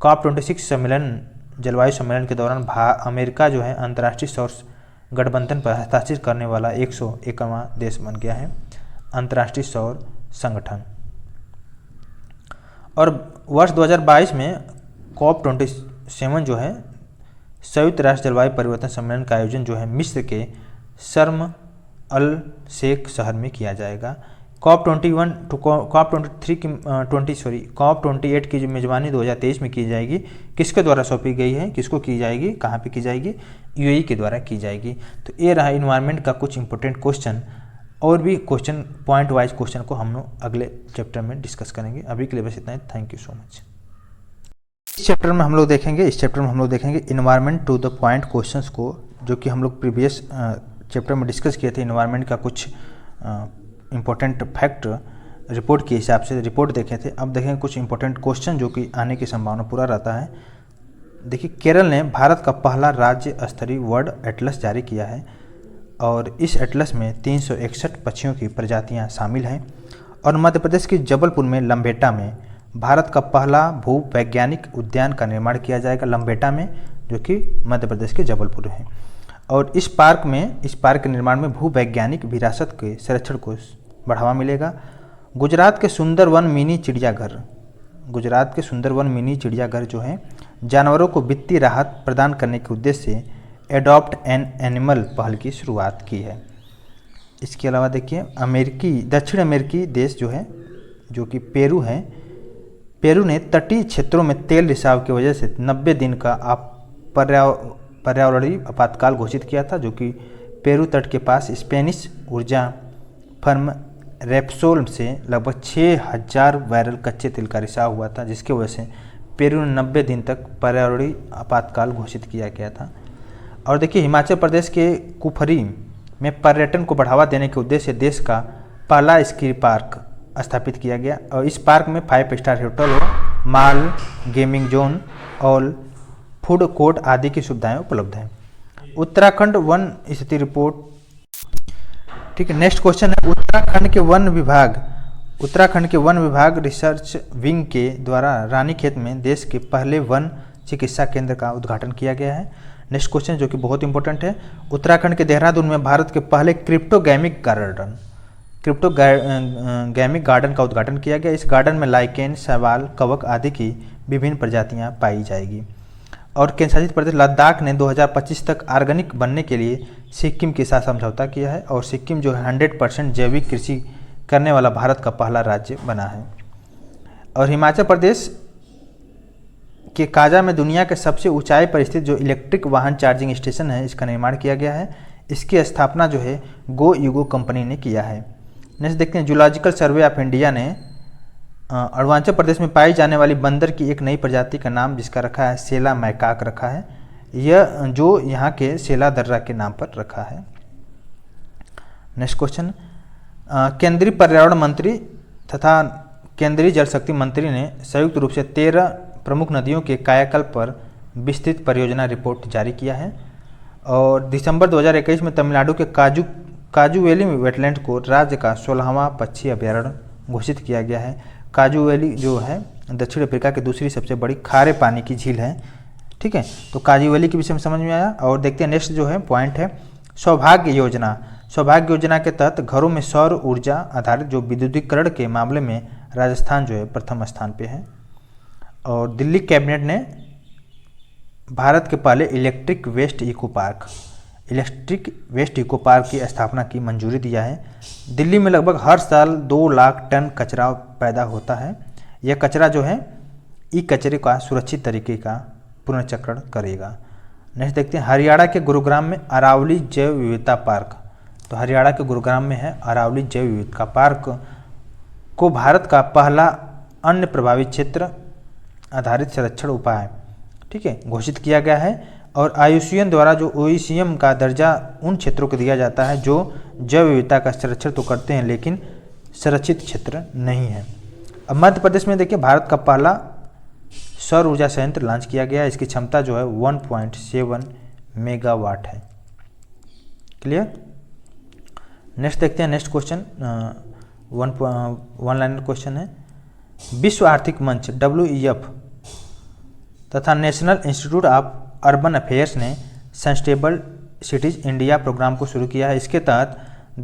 COP26 सम्मेलन, जलवायु सम्मेलन के दौरान अमेरिका जो है अंतर्राष्ट्रीय सौर गठबंधन पर हस्ताक्षर करने वाला 101वां देश बन गया है, अंतर्राष्ट्रीय सौर संगठन। और वर्ष 2022 में COP27 जो है संयुक्त राष्ट्र जलवायु परिवर्तन सम्मेलन का आयोजन जो है मिस्र के शर्म अल शेख शहर में किया जाएगा। COP21 टू COP23 की COP28 की जो मेज़बानी 2023 में की जाएगी, किसके द्वारा सौंपी गई है, किसको की जाएगी, कहाँ पे की जाएगी, UAE के द्वारा की जाएगी। तो ये रहा इन्वायरमेंट का कुछ इंपॉर्टेंट क्वेश्चन। और भी क्वेश्चन पॉइंट वाइज क्वेश्चन को हम लोग अगले चैप्टर में डिस्कस करेंगे। अभी के लिए बस इतना ही। Thank you so much. इस चैप्टर में हम लोग देखेंगे environment to the point questions को, जो कि हम लोग प्रीवियस चैप्टर में डिस्कस किए थे। इन्वायरमेंट का कुछ इम्पोर्टेंट फैक्ट रिपोर्ट के हिसाब से रिपोर्ट देखे थे। अब देखेंगे कुछ इम्पोर्टेंट क्वेश्चन जो कि आने की संभावना पूरा रहता है। देखिए, केरल ने भारत का पहला राज्य स्तरीय वर्ल्ड एटलस जारी किया है और इस एटलस में 361 पक्षियों की प्रजातियां शामिल हैं। और मध्य प्रदेश के जबलपुर में लंबेटा में भारत का पहला भू वैज्ञानिक उद्यान का निर्माण किया जाएगा, लंबेटा में, जो कि मध्य प्रदेश के जबलपुर है। और इस पार्क के निर्माण में भू वैज्ञानिक विरासत के संरक्षण को बढ़ावा मिलेगा। गुजरात के सुंदरवन मिनी चिड़ियाघर जो है जानवरों को वित्तीय राहत प्रदान करने के उद्देश्य से एडॉप्ट एन एनिमल पहल की शुरुआत की है। इसके अलावा देखिए, दक्षिण अमेरिकी देश जो है, जो कि पेरू है, पेरू ने तटीय क्षेत्रों में तेल रिसाव की वजह से 90 दिन का पर्यावरणीय आपातकाल घोषित किया था, जो कि पेरू तट के पास स्पेनिश ऊर्जा फर्म रेप्सोल से लगभग 6000 बैरल कच्चे तेल का रिसाव हुआ था, जिसकी वजह से पेरू ने 90 दिन तक पर्यावरणीय आपातकाल घोषित किया गया था। और देखिए, हिमाचल प्रदेश के कुफरी में पर्यटन को बढ़ावा देने के उद्देश्य से देश का पहला स्की पार्क स्थापित किया गया और इस पार्क में 5 star hotel, mall, gaming zone और फूड कोर्ट आदि की सुविधाएं उपलब्ध हैं। उत्तराखंड वन स्थिति रिपोर्ट, ठीक है। नेक्स्ट क्वेश्चन है, उत्तराखंड के वन विभाग रिसर्च विंग के द्वारा रानीखेत में देश के पहले वन चिकित्सा केंद्र का उद्घाटन किया गया है। नेक्स्ट क्वेश्चन जो कि बहुत इंपॉर्टेंट है, उत्तराखंड के देहरादून में भारत के पहले क्रिप्टोगैमिक गार्डन का उद्घाटन किया गया। इस गार्डन में लाइकेन, शैवाल, कवक आदि की विभिन्न प्रजातियां पाई जाएगी। और केंद्र शासित प्रदेश लद्दाख ने 2025 तक ऑर्गेनिक बनने के लिए सिक्किम के साथ समझौता किया है और सिक्किम जो है 100% जैविक कृषि करने वाला भारत का पहला राज्य बना है। और हिमाचल प्रदेश के काजा में दुनिया के सबसे ऊंचाई पर स्थित जो इलेक्ट्रिक वाहन चार्जिंग स्टेशन है, इसका निर्माण किया गया है। इसकी स्थापना जो है गो यूगो कंपनी ने किया है। नेक्स्ट देखते हैं, जूलॉजिकल सर्वे ऑफ इंडिया ने अरुणाचल प्रदेश में पाई जाने वाली बंदर की एक नई प्रजाति का नाम जिसका रखा है सेला मैकाक रखा है, यह जो यहाँ के सेला दर्रा के नाम पर रखा है। नेक्स्ट क्वेश्चन, केंद्रीय पर्यावरण मंत्री तथा केंद्रीय जल शक्ति मंत्री ने संयुक्त रूप से 13 प्रमुख नदियों के कायाकल्प पर विस्तृत परियोजना रिपोर्ट जारी किया है। और दिसंबर 2021 में तमिलनाडु के काजू वैली वेटलैंड को राज्य का 16वां पक्षी अभ्यारण्य घोषित किया गया है। काजू वैली जो है दक्षिण अफ्रीका की दूसरी सबसे बड़ी खारे पानी की झील है, ठीक है। तो काजू वैली के विषय में समझ में आया। और देखते हैं नेक्स्ट जो है पॉइंट है, सौभाग्य योजना के तहत घरों में सौर ऊर्जा आधारित जो विद्युतीकरण के मामले में राजस्थान जो है प्रथम स्थान पे है। और दिल्ली कैबिनेट ने भारत के पहले इलेक्ट्रिक वेस्ट इको पार्क की स्थापना की मंजूरी दिया है। दिल्ली में लगभग हर साल 2 लाख टन कचरा पैदा होता है। यह कचरा जो है ई कचरे का सुरक्षित तरीके का पुनर्चक्रण करेगा। नेक्स्ट देखते हैं, हरियाणा के गुरुग्राम में अरावली जैव विविधता पार्क। तो हरियाणा के गुरुग्राम में है अरावली जैव विविधता पार्क को भारत का पहला अन्य प्रभावित क्षेत्र आधारित संरक्षण उपाय, ठीक है, घोषित किया गया है। और IUCN द्वारा जो OECM का दर्जा उन क्षेत्रों को दिया जाता है जो जैव विविधता का संरक्षण तो करते हैं लेकिन संरक्षित क्षेत्र नहीं है। अब मध्य प्रदेश में देखिए, भारत का पहला सौर ऊर्जा संयंत्र लॉन्च किया गया। इसकी क्षमता जो है 1.7 मेगावाट है। क्लियर। नेक्स्ट देखते हैं, next question one liner question है, विश्व आर्थिक मंच WEF तथा national institute of urban affairs ने सस्टेनेबल सिटीज इंडिया प्रोग्राम को शुरू किया है। इसके तहत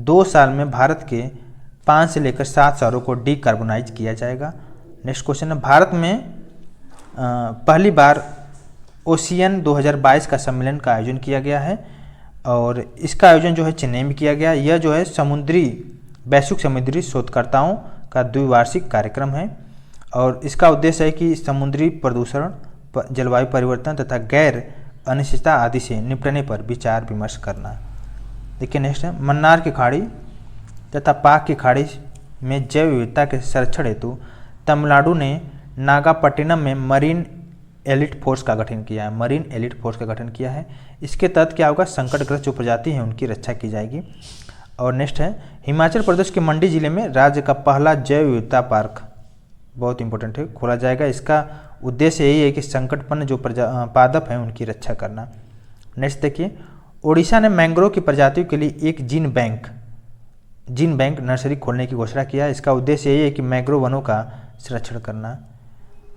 2 साल में भारत के 5 से लेकर 7 शहरों को डीकार्बोनाइज किया जाएगा। नेक्स्ट क्वेश्चन है, भारत में पहली बार ओशियन 2022 का सम्मेलन का आयोजन किया गया है और इसका आयोजन जो है चेन्नई में किया गया। यह जो है समुद्री वैश्विक समुद्री शोधकर्ताओं का द्विवार्षिक कार्यक्रम है और इसका उद्देश्य है कि समुद्री प्रदूषण, जलवायु परिवर्तन तथा गैर अनिश्चितता आदि से निपटने पर विचार विमर्श करना। देखिए नेक्स्ट है, मन्नार की खाड़ी तथा पाक की खाड़ी में जैव विविधता के संरक्षण हेतु तमिलनाडु ने नागापट्टिनम में मरीन एलिट फोर्स का गठन किया है। मरीन एलिट फोर्स का गठन किया है। इसके तहत क्या होगा, संकटग्रस्त जो प्रजाति हैं उनकी रक्षा की जाएगी। और नेक्स्ट है, हिमाचल प्रदेश के मंडी जिले में राज्य का पहला जैव विविधता पार्क, बहुत इंपॉर्टेंट है, खोला जाएगा। इसका उद्देश्य यही है कि संकटपन्न जो पादप हैं उनकी रक्षा करना। नेक्स्ट देखिए, ओडिशा ने मैंग्रोव की प्रजातियों के लिए एक जीन बैंक नर्सरी खोलने की घोषणा किया। इसका उद्देश्य यही है कि मैंग्रोव वनों का संरक्षण करना।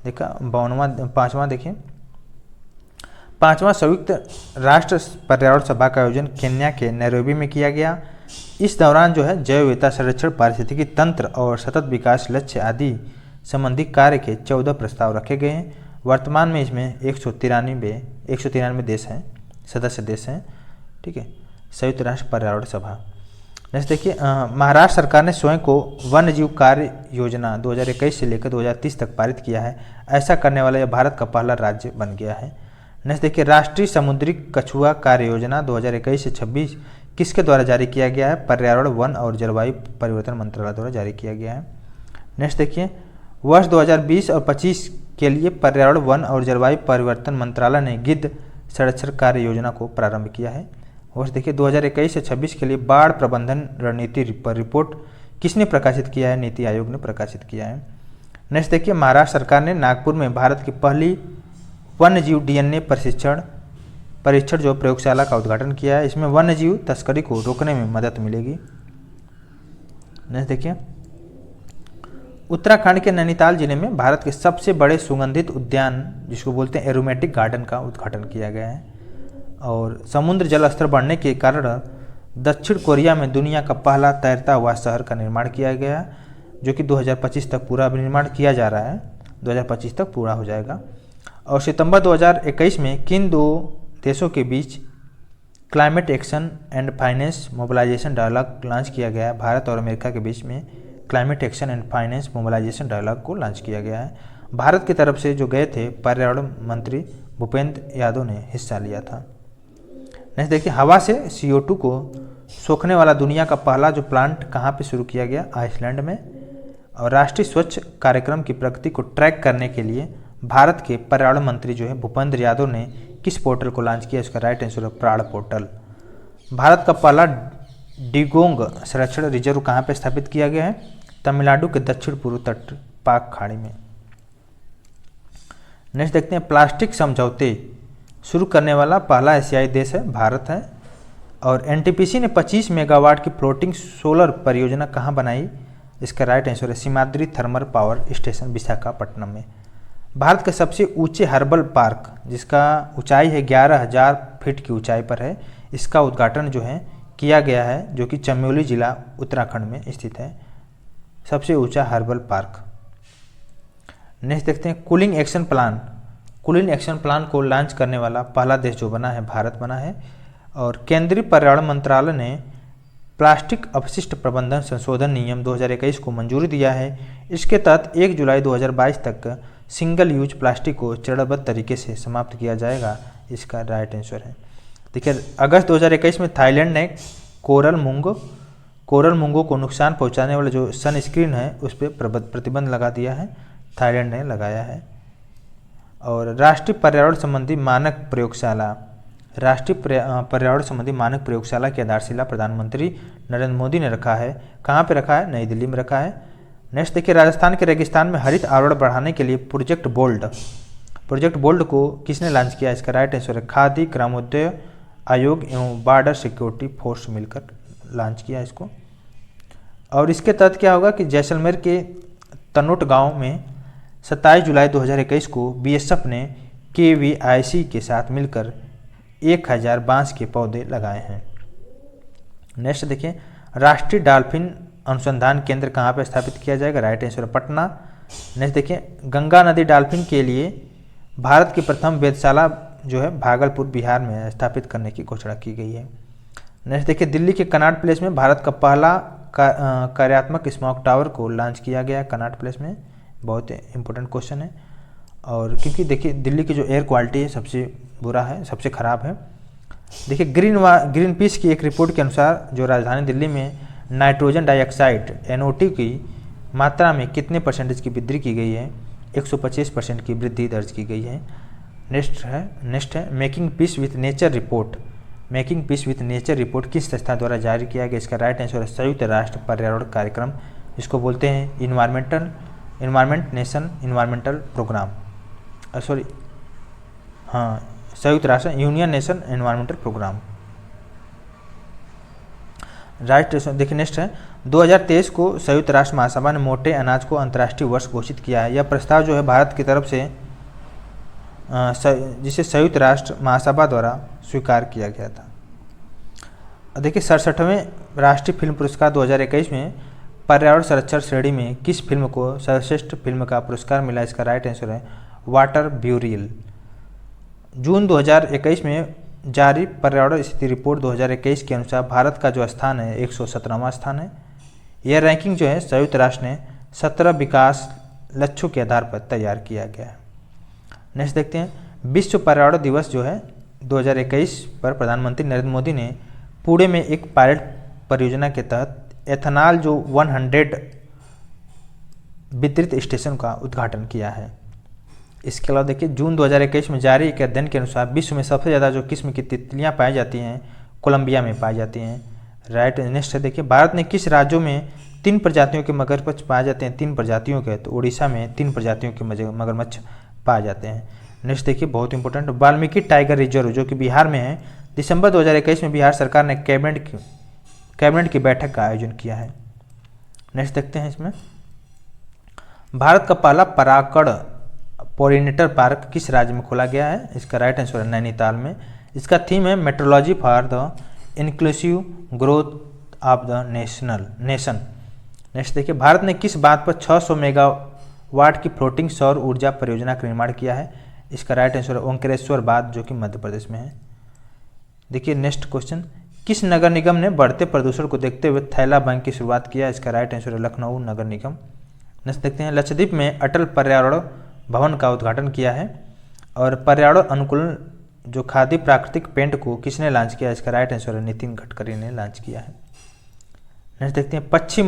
देखा 5वां देखिए, 5वां संयुक्त राष्ट्र पर्यावरण सभा का आयोजन केन्या के नैरोबी में किया गया। इस दौरान जो है जैव विविधता संरक्षण, पारिस्थितिकी तंत्र और सतत विकास लक्ष्य आदि संबंधी कार्य के 14 प्रस्ताव रखे गए हैं। वर्तमान में इसमें 193 देश हैं, सदस्य देश हैं। ठीक है, संयुक्त राष्ट्र पर्यावरण सभा। नेक्स्ट देखिए, महाराष्ट्र सरकार ने स्वयं को वन्य जीव कार्य योजना 2021 से लेकर 2030 तक पारित किया है। ऐसा करने वाला यह भारत का पहला राज्य बन गया है। नेक्स्ट देखिए, राष्ट्रीय समुद्री कछुआ कार्य योजना 2021 से 26 किसके द्वारा जारी किया गया है? पर्यावरण, वन और जलवायु परिवर्तन मंत्रालय द्वारा जारी किया गया है। नेक्स्ट देखिए, वर्ष 2020 और 25 के लिए पर्यावरण, वन और जलवायु परिवर्तन मंत्रालय ने गिद्ध संरक्षण कार्य योजना को प्रारंभ किया है। वर्ष देखिए 2021 से 26 के लिए बाढ़ प्रबंधन रणनीति पर रिपोर्ट किसने प्रकाशित किया है? नीति आयोग ने प्रकाशित किया है। नेक्स्ट देखिए, महाराष्ट्र सरकार ने नागपुर में भारत की पहली वन्य जीव DNA परीक्षण जो प्रयोगशाला का उद्घाटन किया है। इसमें वन्य जीव तस्करी को रोकने में मदद मिलेगी। नेक्स्ट देखिए, उत्तराखंड के नैनीताल जिले में भारत के सबसे बड़े सुगंधित उद्यान जिसको बोलते हैं एरोमेटिक गार्डन का उद्घाटन किया गया है। और समुद्र जल स्तर बढ़ने के कारण दक्षिण कोरिया में दुनिया का पहला तैरता हुआ शहर का निर्माण किया गया, जो कि 2025 तक पूरा निर्माण किया जा रहा है, 2025 तक पूरा हो जाएगा। और सितंबर 2021 में किन दो देशों के बीच climate action and finance mobilisation dialogue launch किया गया है? भारत और अमेरिका के बीच में climate action and finance mobilisation dialogue को लॉन्च किया गया है। भारत की तरफ से जो गए थे पर्यावरण मंत्री भूपेंद्र यादव ने हिस्सा लिया था। नेक्स्ट देखिए, हवा से CO2 को सोखने वाला दुनिया का पहला जो प्लांट कहाँ पे शुरू किया गया? आइसलैंड में। और राष्ट्रीय स्वच्छ कार्यक्रम की प्रगति को ट्रैक करने के लिए भारत के पर्यावरण मंत्री जो है भूपेंद्र यादव ने किस पोर्टल को लॉन्च किया? इसका राइट आंसर है प्राण पोर्टल। भारत का पहला डिगोंग संरक्षण रिजर्व कहाँ पे स्थापित किया गया है? तमिलनाडु के दक्षिण पूर्व तट पाक खाड़ी में। नेक्स्ट देखते हैं, प्लास्टिक समझौते शुरू करने वाला पहला एशियाई देश है भारत है। और NTPC ने 25 मेगावाट की फ्लोटिंग सोलर परियोजना कहाँ बनाई? इसका राइट आंसर है सीमाद्री थर्मल पावर स्टेशन विशाखापट्टनम में। भारत के सबसे ऊंचे हर्बल पार्क जिसका ऊंचाई है 11,000 फीट की ऊंचाई पर है, इसका उद्घाटन जो है किया गया है, जो कि चमोली जिला उत्तराखंड में स्थित है, सबसे ऊंचा हर्बल पार्क। नेक्स्ट देखते हैं, कूलिंग एक्शन प्लान को लॉन्च करने वाला पहला देश जो बना है भारत बना है। और केंद्रीय पर्यावरण मंत्रालय ने प्लास्टिक अपशिष्ट प्रबंधन संशोधन नियम 2021 को मंजूरी दिया है। इसके तहत 1 जुलाई 2022 तक सिंगल यूज प्लास्टिक को चरणबद्ध तरीके से समाप्त किया जाएगा। इसका राइट आंसर है। देखिए, अगस्त 2021 में थाईलैंड ने कोरल मूंगों को नुकसान पहुंचाने वाला जो सनस्क्रीन है उस पर प्रतिबंध लगा दिया है, थाईलैंड ने लगाया है। और राष्ट्रीय पर्यावरण संबंधी मानक प्रयोगशाला की आधारशिला प्रधानमंत्री नरेंद्र मोदी ने रखा है। कहाँ पे रखा है? नई दिल्ली में रखा है। नेक्स्ट देखिए, राजस्थान के रेगिस्तान में हरित आवरण बढ़ाने के लिए प्रोजेक्ट बोल्ड को किसने लॉन्च किया? इसका राइट आंसर है खादी ग्रामोद्योग आयोग एवं बॉर्डर सिक्योरिटी फोर्स मिलकर लॉन्च किया इसको। और इसके तहत क्या होगा कि जैसलमेर के तनोट गांव में 27 जुलाई 2021 को BSF ने KVIC के साथ मिलकर 1000 बांस के पौधे लगाए हैं। नेक्स्ट देखिए, राष्ट्रीय डॉल्फिन अनुसंधान केंद्र कहाँ पर स्थापित किया जाएगा? Right answer Patna. नेक्स्ट देखिए, गंगा नदी डॉल्फिन के लिए भारत की प्रथम वेधशाला जो है भागलपुर बिहार में स्थापित करने की घोषणा की गई है। नेक्स्ट देखिए, दिल्ली के कनॉट प्लेस में भारत का पहला कार्यात्मक स्मॉग टावर को लॉन्च किया गया कनॉट प्लेस में? बहुत इंपॉर्टेंट क्वेश्चन है। और क्योंकि देखिए दिल्ली की जो एयर क्वालिटी है सबसे बुरा है, सबसे ख़राब है। देखिए ग्रीन पीस की एक रिपोर्ट के अनुसार जो राजधानी दिल्ली में नाइट्रोजन डाइऑक्साइड NO2 की मात्रा में कितने परसेंटेज की वृद्धि की गई है? 125% की वृद्धि दर्ज की गई है। नेक्स्ट है making piece with nature report. Making piece with nature report किस संस्था द्वारा जारी किया गया? इसका राइट आंसर है संयुक्त राष्ट्र पर्यावरण कार्यक्रम, इसको बोलते हैं इन्वायरमेंटल प्रोग्राम, संयुक्त राष्ट्र यूनियन नेशन एनवायरमेंटल प्रोग्राम। राष्ट्र देखिए नेक्स्ट है 2023 को संयुक्त राष्ट्र महासभा ने मोटे अनाज को अंतर्राष्ट्रीय वर्ष घोषित किया है। यह प्रस्ताव जो है भारत की तरफ से जिसे संयुक्त राष्ट्र महासभा द्वारा स्वीकार किया गया था। देखिए 67वें राष्ट्रीय फिल्म पुरस्कार 2021 में पर्यावरण संरक्षण श्रेणी में किस फिल्म को सर्वश्रेष्ठ फिल्म का पुरस्कार मिला? इसका राइट आंसर है वाटर ब्यूरियल। जून 2021 में जारी पर्यावरण स्थिति रिपोर्ट 2021 के अनुसार भारत का जो स्थान है 117वां स्थान है। यह रैंकिंग जो है संयुक्त राष्ट्र ने 17 विकास लक्ष्यों के आधार पर तैयार किया गया है। नेक्स्ट देखते हैं विश्व पर्यावरण दिवस जो है 2021 पर प्रधानमंत्री नरेंद्र मोदी ने पुणे में एक पायलट परियोजना के तहत एथेनॉल जो 100 वितरित स्टेशन का उद्घाटन किया है। इसके अलावा देखिए जून 2021 में जारी एक अध्ययन के अनुसार विश्व में सबसे ज़्यादा जो किस्म की तितलियाँ पाई जाती हैं कोलंबिया में पाई जाती हैं। राइट नेक्स्ट है देखिए भारत ने किस राज्यों में 3 प्रजातियों के मगरमच्छ पाए जाते हैं? 3 प्रजातियों के, तो उड़ीसा में 3 प्रजातियों के मगरमच्छ पाए जाते हैं। नेक्स्ट देखिए बहुत इंपॉर्टेंट वाल्मीकि टाइगर रिजर्व जो कि बिहार में है, दिसंबर 2021 में बिहार सरकार ने कैबिनेट की बैठक का आयोजन किया है। नेक्स्ट देखते हैं इसमें भारत का पहला परागकण पोलिनेटर पार्क किस राज्य में खोला गया है? इसका राइट आंसर है नैनीताल में। इसका थीम है metrology for the inclusive growth of the nation. Next देखिए भारत ने किस बात पर 600 मेगावाट की फ्लोटिंग सौर ऊर्जा परियोजना का निर्माण किया है? इसका राइट आंसर है ओंकारेश्वर बांध जो कि मध्य प्रदेश में है। देखिए नेक्स्ट क्वेश्चन किस नगर निगम ने बढ़ते प्रदूषण को देखते हुए थैला बैंक की शुरुआत किया? इसका राइट आंसर है लखनऊ नगर निगम। नेक्स्ट देखते हैं लक्षद्वीप में अटल पर्यावरण भवन का उद्घाटन किया है और पर्यावरण अनुकूल जो खादी प्राकृतिक पेंट को किसने लॉन्च किया? इसका राइट आंसर है नितिन गडकरी ने लॉन्च किया है। नेक्स्ट देखते हैं पक्षी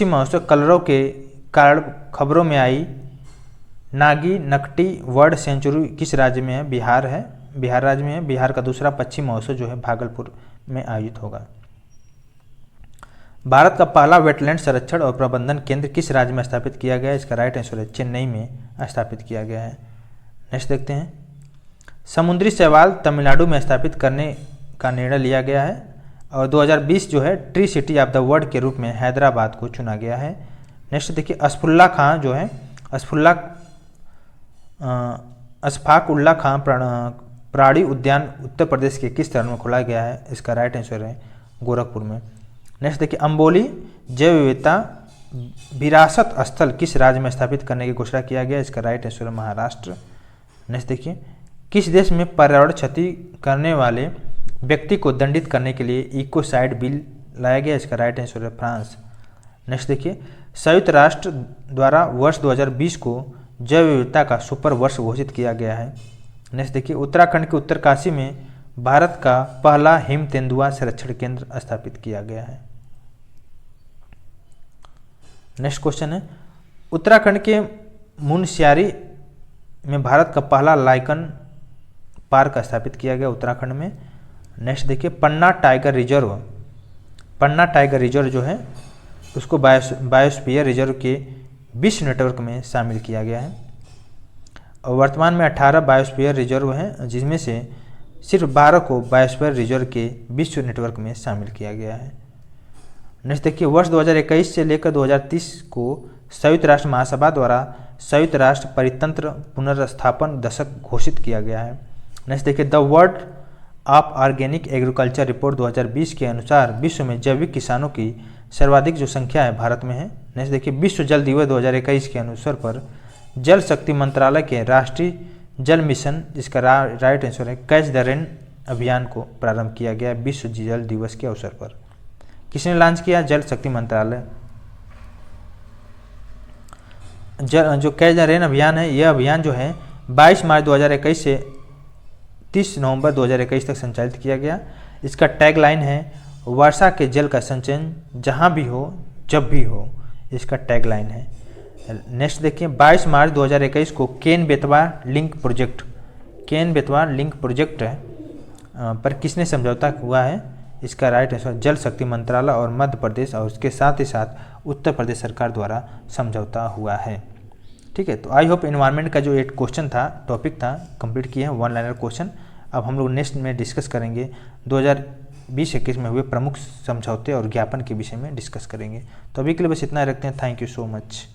महोत्सव कलरव के कारण खबरों में आई नागी नकटी वर्ल्ड सेंचुरी किस राज्य में है? बिहार राज्य में है। बिहार का दूसरा पक्षी महोत्सव जो है भागलपुर में आयोजित होगा। भारत का पहला वेटलैंड संरक्षण और प्रबंधन केंद्र किस राज्य में स्थापित किया गया है? इसका राइट आंसर है चेन्नई में स्थापित किया गया है। नेक्स्ट देखते हैं समुद्री शैवाल तमिलनाडु में स्थापित करने का निर्णय लिया गया है और 2020 जो है tree city of the world के रूप में हैदराबाद को चुना गया है। नेक्स्ट देखिए अशफाक उल्ला खां प्राणी उद्यान उत्तर प्रदेश के किस शहर में खोला गया है? इसका राइट आंसर है गोरखपुर में। नेक्स्ट देखिए अम्बोली जैव विविधता विरासत स्थल किस राज्य में स्थापित करने की घोषणा किया गया? इसका राइट आंसर है महाराष्ट्र। नेक्स्ट देखिए किस देश में पर्यावरण क्षति करने वाले व्यक्ति को दंडित करने के लिए इकोसाइड बिल लाया गया? इसका राइट आंसर है फ्रांस। नेक्स्ट देखिए संयुक्त राष्ट्र द्वारा वर्ष 2020 को जैव विविधता का सुपर वर्ष घोषित किया गया है। नेक्स्ट देखिए उत्तराखंड के उत्तरकाशी में भारत का पहला हिम तेंदुआ संरक्षण केंद्र स्थापित किया गया है। नेक्स्ट क्वेश्चन है उत्तराखंड के मुनस्यारी में भारत का पहला लाइकन पार्क स्थापित किया गया उत्तराखंड में। नेक्स्ट देखिए पन्ना टाइगर रिजर्व जो है उसको बायोस्फीयर रिजर्व के विश्व नेटवर्क में शामिल किया गया है और वर्तमान में 18 बायोस्फीयर रिजर्व हैं जिसमें से सिर्फ 12 को बायोस्फीयर रिजर्व के विश्व नेटवर्क में शामिल किया गया है। नेक्स्ट देखिए वर्ष 2021 से लेकर 2030 को संयुक्त राष्ट्र महासभा द्वारा संयुक्त राष्ट्र परितंत्र पुनर्स्थापन दशक घोषित किया गया है। नेक्स्ट देखिए the world of organic agriculture report 2020 के अनुसार विश्व में जैविक किसानों की सर्वाधिक जो संख्या है भारत में है। नेक्स्ट देखिए विश्व जल दिवस 2021 के अवसर पर जल शक्ति मंत्रालय के राष्ट्रीय जल मिशन जिसका राइट आंसर है कैच द रेन अभियान को प्रारंभ किया गया विश्व जल दिवस के अवसर पर। किसने लॉन्च किया? जल शक्ति मंत्रालय। जो कैच द रेन अभियान है, यह अभियान जो है 22 मार्च 2021 से 30 नवंबर 2021 तक संचालित किया गया। इसका टैगलाइन है वर्षा के जल का संचयन जहां भी हो जब भी हो, इसका टैगलाइन है। नेक्स्ट देखिए, 22 मार्च 2021 को केन बेतवा लिंक प्रोजेक्ट पर किसने समझौता हुआ है? इसका राइट आंसर जल शक्ति मंत्रालय और मध्य प्रदेश और उसके साथ ही साथ उत्तर प्रदेश सरकार द्वारा समझौता हुआ है। ठीक है, तो आई होप एनवायरनमेंट का जो 8 क्वेश्चन था, टॉपिक था, कंप्लीट किए हैं, 1 लाइनर क्वेश्चन। अब हम लोग नेक्स्ट में डिस्कस करेंगे 2020-21 में हुए प्रमुख समझौते और ज्ञापन के विषय में डिस्कस करेंगे। तो अभी के लिए बस इतना रखते हैं। Thank you so much.